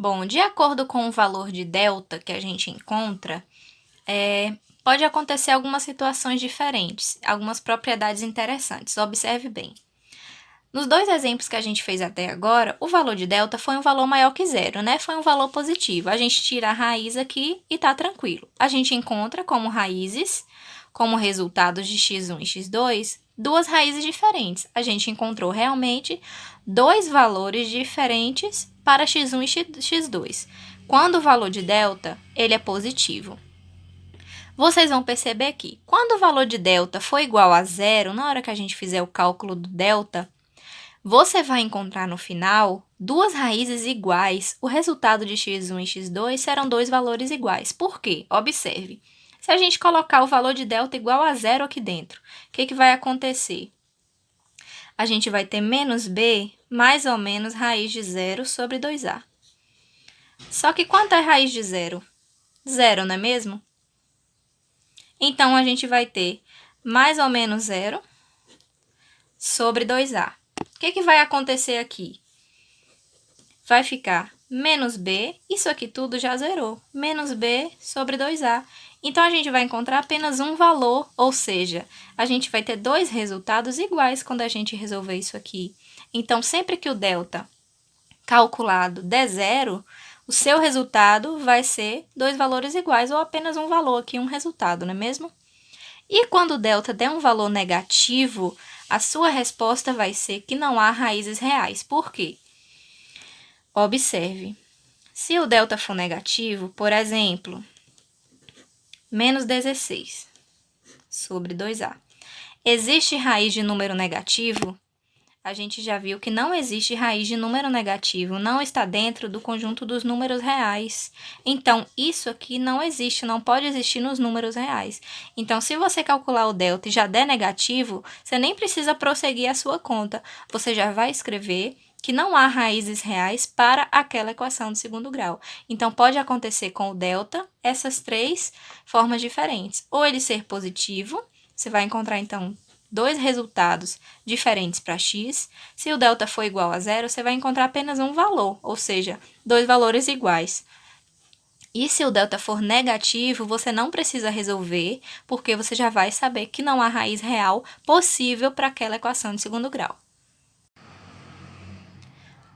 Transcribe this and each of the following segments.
Bom, de acordo com o valor de delta que a gente encontra, pode acontecer algumas situações diferentes, algumas propriedades interessantes. Observe bem. Nos dois exemplos que a gente fez até agora, o valor de delta foi um valor maior que zero, né? Foi um valor positivo. A gente tira a raiz aqui e tá tranquilo. A gente encontra como raízes, como resultados de x1 e x2, duas raízes diferentes. A gente encontrou realmente dois valores diferentes para x1 e x2. Quando o valor de delta, ele é positivo. Vocês vão perceber que quando o valor de delta for igual a zero, na hora que a gente fizer o cálculo do delta, você vai encontrar no final duas raízes iguais. O resultado de x1 e x2 serão dois valores iguais. Por quê? Observe. Se a gente colocar o valor de delta igual a zero aqui dentro, o que vai acontecer? A gente vai ter menos b mais ou menos raiz de zero sobre 2a. Só que quanto é raiz de zero? Zero, não é mesmo? Então, a gente vai ter mais ou menos zero sobre 2a. O que vai acontecer aqui? Vai ficar menos b, isso aqui tudo já zerou, menos b sobre 2a. Então, a gente vai encontrar apenas um valor, ou seja, a gente vai ter dois resultados iguais quando a gente resolver isso aqui. Então, sempre que o delta calculado der zero, o seu resultado vai ser dois valores iguais ou apenas um valor aqui, um resultado, não é mesmo? E quando o delta der um valor negativo, a sua resposta vai ser que não há raízes reais. Por quê? Observe. Se o delta for negativo, por exemplo, menos 16 sobre 2a. Existe raiz de número negativo? A gente já viu que não existe raiz de número negativo, não está dentro do conjunto dos números reais. Então, isso aqui não existe, não pode existir nos números reais. Então, se você calcular o delta e já der negativo, você nem precisa prosseguir a sua conta. Você já vai escrever que não há raízes reais para aquela equação de segundo grau. Então, pode acontecer com o delta essas três formas diferentes. Ou ele ser positivo, você vai encontrar, então, dois resultados diferentes para x. Se o delta for igual a zero, você vai encontrar apenas um valor, ou seja, dois valores iguais. E se o delta for negativo, você não precisa resolver, porque você já vai saber que não há raiz real possível para aquela equação de segundo grau.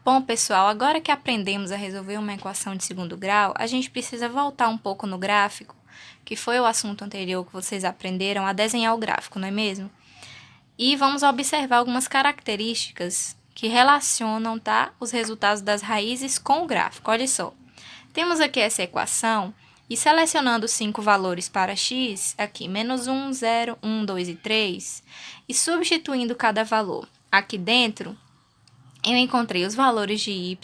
Bom, pessoal, agora que aprendemos a resolver uma equação de segundo grau, a gente precisa voltar um pouco no gráfico, que foi o assunto anterior que vocês aprenderam a desenhar o gráfico, não é mesmo? E vamos observar algumas características que relacionam, tá, os resultados das raízes com o gráfico. Olha só, temos aqui essa equação e selecionando os 5 valores para x, aqui, menos 1, 0, 1, 2 e 3, e substituindo cada valor aqui dentro, eu encontrei os valores de y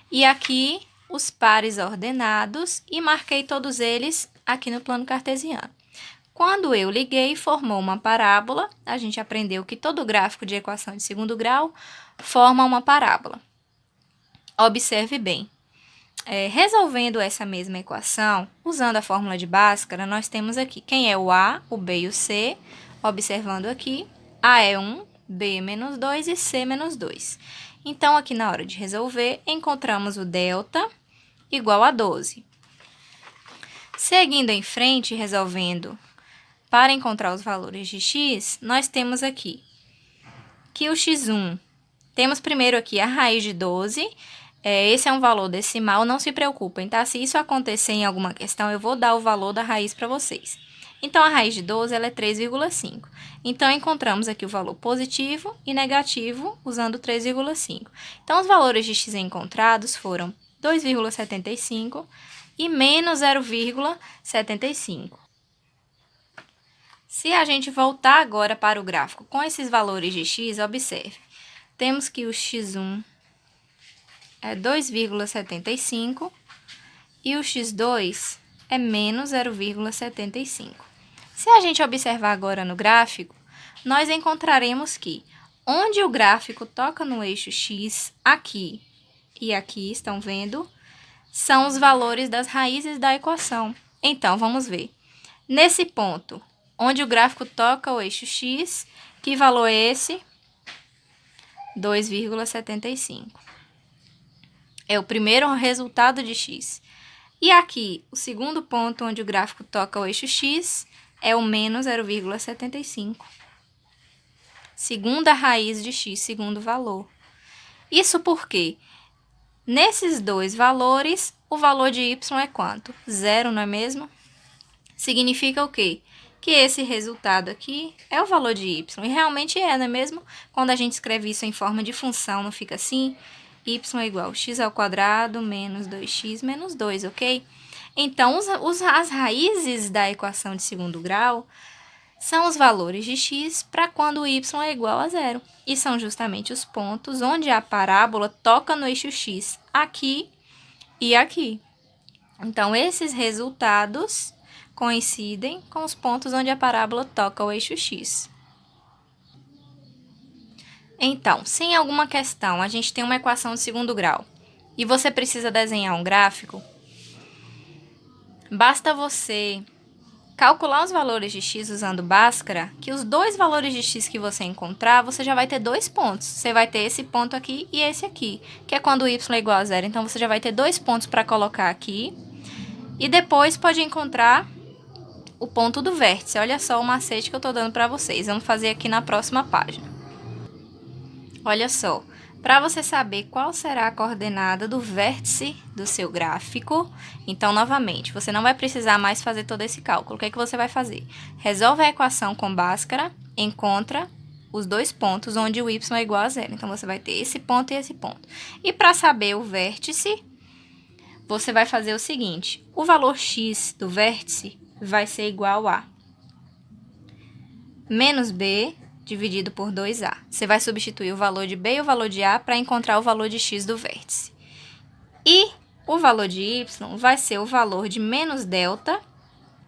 e aqui os pares ordenados e marquei todos eles aqui no plano cartesiano. Quando eu liguei, formou uma parábola. A gente aprendeu que todo gráfico de equação de segundo grau forma uma parábola. Observe bem. Resolvendo essa mesma equação, usando a fórmula de Bhaskara, nós temos aqui quem é o A, o B e o C. Observando aqui, A é 1, B menos 2 e C menos 2. Então, aqui na hora de resolver, encontramos o delta igual a 12. Seguindo em frente, resolvendo para encontrar os valores de x, nós temos aqui que o x1, temos primeiro aqui a raiz de 12, esse é um valor decimal, não se preocupem, tá? Se isso acontecer em alguma questão, eu vou dar o valor da raiz para vocês. Então, a raiz de 12 ela é 3,5. Então, encontramos aqui o valor positivo e negativo usando 3,5. Então, os valores de x encontrados foram 2,75 e menos 0,75. Se a gente voltar agora para o gráfico com esses valores de x, observe. Temos que o x1 é 2,75 e o x2 é menos 0,75. Se a gente observar agora no gráfico, nós encontraremos que onde o gráfico toca no eixo x, aqui e aqui, estão vendo, são os valores das raízes da equação. Então, vamos ver. Nesse ponto, onde o gráfico toca o eixo x, que valor é esse? 2,75. É o primeiro resultado de x. E aqui, o segundo ponto onde o gráfico toca o eixo x é o menos 0,75. Segunda raiz de x, segundo valor. Isso porque, nesses dois valores, o valor de y é quanto? 0, não é mesmo? Significa o quê? Que esse resultado aqui é o valor de y. E realmente é, não é mesmo? Quando a gente escreve isso em forma de função, não fica assim? Y é igual a x ao quadrado menos 2x menos 2, ok? Então, as raízes da equação de segundo grau são os valores de x para quando y é igual a zero. E são justamente os pontos onde a parábola toca no eixo x, aqui e aqui. Então, esses resultados coincidem com os pontos onde a parábola toca o eixo x. Então, se em alguma questão a gente tem uma equação de segundo grau e você precisa desenhar um gráfico, basta você calcular os valores de x usando Bhaskara, que os dois valores de x que você encontrar, você já vai ter dois pontos. Você vai ter esse ponto aqui e esse aqui, que é quando o y é igual a zero. Então, você já vai ter dois pontos para colocar aqui. E depois pode encontrar o ponto do vértice. Olha só o macete que eu estou dando para vocês. Vamos fazer aqui na próxima página. Olha só. Para você saber qual será a coordenada do vértice do seu gráfico, então, novamente, você não vai precisar mais fazer todo esse cálculo. O que é que você vai fazer? Resolve a equação com Bhaskara, encontra os dois pontos onde o y é igual a zero. Então, você vai ter esse ponto e esse ponto. E para saber o vértice, você vai fazer o seguinte. O valor x do vértice vai ser igual a menos b dividido por 2a. Você vai substituir o valor de b e o valor de a para encontrar o valor de x do vértice. E o valor de y vai ser o valor de menos delta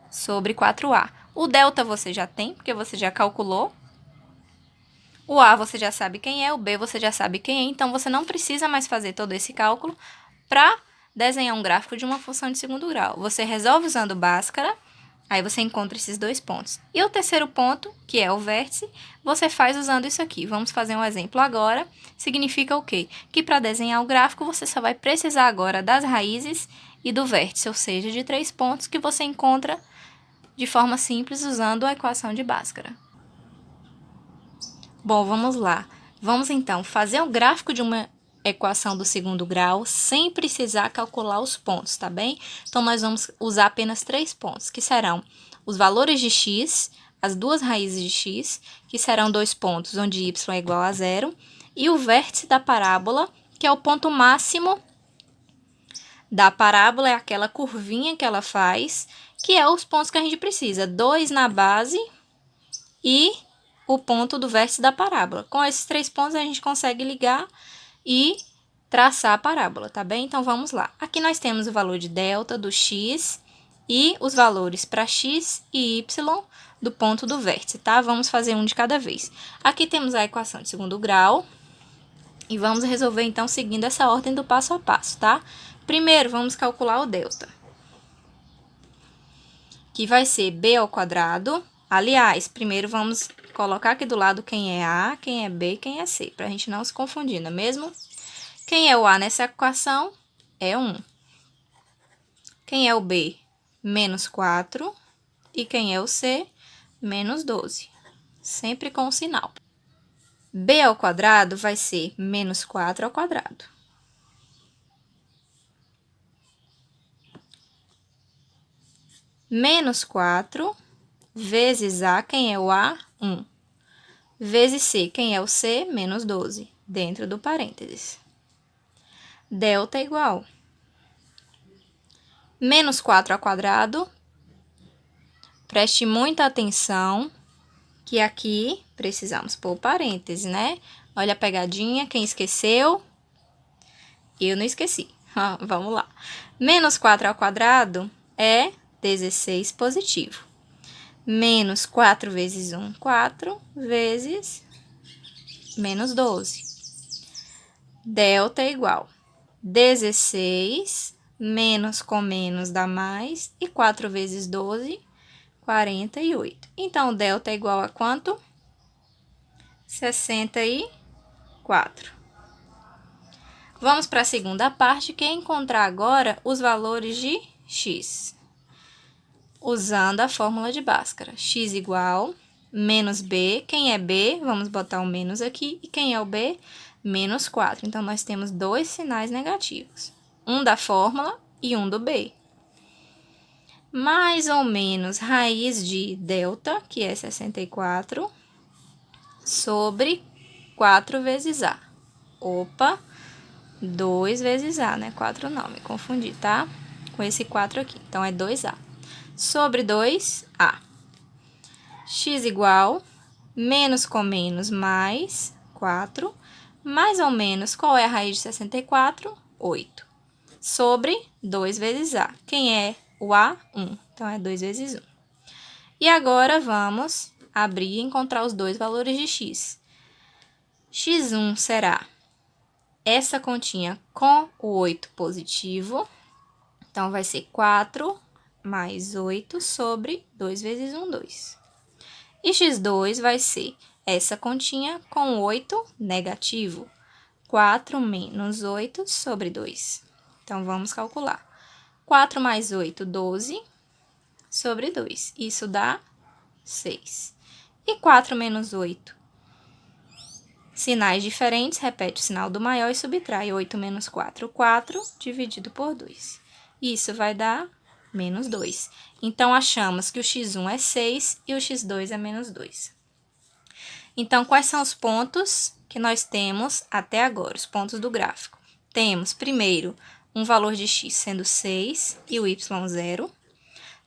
sobre 4a. O delta você já tem, porque você já calculou. O a você já sabe quem é, o b você já sabe quem é, então você não precisa mais fazer todo esse cálculo para desenhar um gráfico de uma função de segundo grau. Você resolve usando Bhaskara. Aí você encontra esses dois pontos. E o terceiro ponto, que é o vértice, você faz usando isso aqui. Vamos fazer um exemplo agora. Significa o quê? Que para desenhar o gráfico, você só vai precisar agora das raízes e do vértice, ou seja, de 3 pontos que você encontra de forma simples usando a equação de Bhaskara. Bom, vamos lá. Vamos então fazer o gráfico de uma equação do segundo grau sem precisar calcular os pontos, tá bem? Então, nós vamos usar apenas 3 pontos, que serão os valores de x, as duas raízes de x, que serão 2 pontos onde y é igual a zero, e o vértice da parábola, que é o ponto máximo da parábola, é aquela curvinha que ela faz, que é os pontos que a gente precisa, 2 na base e o ponto do vértice da parábola. Com esses 3 pontos, a gente consegue ligar e traçar a parábola, tá bem? Então, vamos lá. Aqui nós temos o valor de delta do x e os valores para x e y do ponto do vértice, tá? Vamos fazer um de cada vez. Aqui temos a equação de segundo grau e vamos resolver, então, seguindo essa ordem do passo a passo, tá? Primeiro, vamos calcular o delta, que vai ser b ao quadrado. Aliás, primeiro vamos colocar aqui do lado quem é a, quem é b e quem é c, para a gente não se confundir, não é mesmo? Quem é o a nessa equação é 1. Quem é o b? Menos 4. E quem é o c? Menos 12. Sempre com o sinal. B ao quadrado vai ser menos 4 ao quadrado. Menos 4 vezes a, quem é o a? 1. Vezes c, quem é o c? Menos 12, dentro do parênteses. Delta é igual. Menos 4 ao quadrado. Preste muita atenção que aqui precisamos pôr parênteses, né? Olha a pegadinha, quem esqueceu? Eu não esqueci. Vamos lá. Menos 4 ao quadrado é 16 positivo. Menos 4 vezes 1, 4, vezes menos 12. Delta é igual 16, menos com menos dá mais, e 4 vezes 12, 48. Então, delta é igual a quanto? 64. Vamos para a segunda parte, que é encontrar agora os valores de x. Usando a fórmula de Bhaskara. X igual menos b. Quem é b? Vamos botar um menos aqui. E quem é o b? Menos 4. Então, nós temos dois sinais negativos. Um da fórmula e um do b. Mais ou menos raiz de delta, que é 64, sobre 4 vezes a. Opa, 2 vezes a, né? 4 não, me confundi, tá? Com esse 4 aqui. Então, é 2a. Sobre 2a. X igual, menos com menos, mais 4. Mais ou menos, qual é a raiz de 64? 8. Sobre 2 vezes a. Quem é o a? 1. Então, é 2 vezes 1. E agora, vamos abrir e encontrar os dois valores de x. x1 será essa continha com o 8 positivo. Então, vai ser 4 mais 8 sobre 2 vezes 1, 2. E x2 vai ser essa continha com 8 negativo. 4 menos 8 sobre 2. Então, vamos calcular. 4 mais 8, 12 sobre 2. Isso dá 6. E 4 menos 8? Sinais diferentes, repete o sinal do maior e subtrai. 8 menos 4, 4 dividido por 2. Isso vai dar menos 2. Então, achamos que o x1 é 6 e o x2 é menos 2. Então, quais são os pontos que nós temos até agora, os pontos do gráfico? Temos, primeiro, um valor de x sendo 6 e o y 0.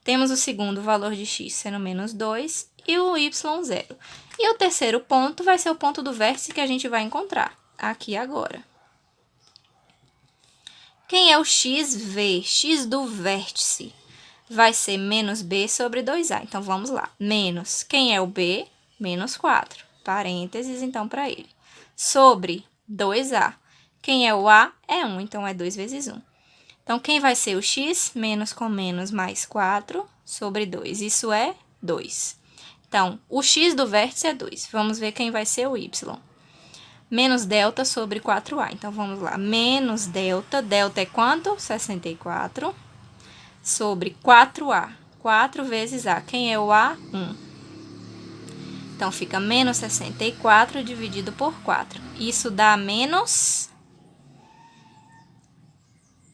Temos o segundo valor de x sendo menos 2 e o y 0. E o terceiro ponto vai ser o ponto do vértice que a gente vai encontrar aqui agora. Quem é o xv? X do vértice vai ser menos b sobre 2a. Então, vamos lá. Menos, quem é o b? Menos 4. Parênteses, então, para ele. Sobre 2a. Quem é o a? É 1, então, é 2 vezes 1. Então, quem vai ser o x? Menos com menos mais 4 sobre 2. Isso é 2. Então, o x do vértice é 2. Vamos ver quem vai ser o y. Menos delta sobre 4a. Então, vamos lá. Menos delta. Delta é quanto? 64. Sobre 4a. 4 vezes a. Quem é o a? 1. Então, fica menos 64 dividido por 4. Isso dá menos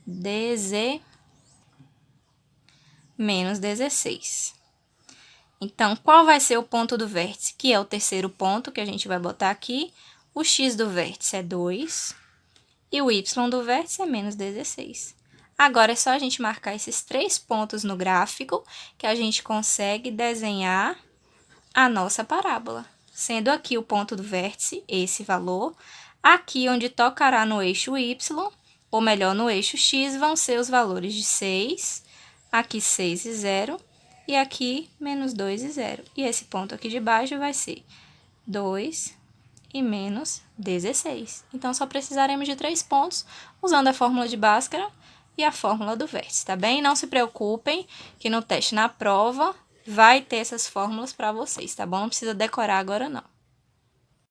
16. Então, qual vai ser o ponto do vértice? Que é o terceiro ponto que a gente vai botar aqui. O x do vértice é 2 e o y do vértice é menos 16. Agora, é só a gente marcar esses 3 pontos no gráfico que a gente consegue desenhar a nossa parábola. Sendo aqui o ponto do vértice, esse valor. Aqui, onde tocará no eixo y, ou melhor, no eixo x, vão ser os valores de 6, aqui 6 e 0, e aqui menos 2 e 0. E esse ponto aqui de baixo vai ser 2 e menos 16. Então, só precisaremos de 3 pontos, usando a fórmula de Bhaskara e a fórmula do vértice, tá bem? Não se preocupem que no teste na prova vai ter essas fórmulas para vocês, tá bom? Não precisa decorar agora, não.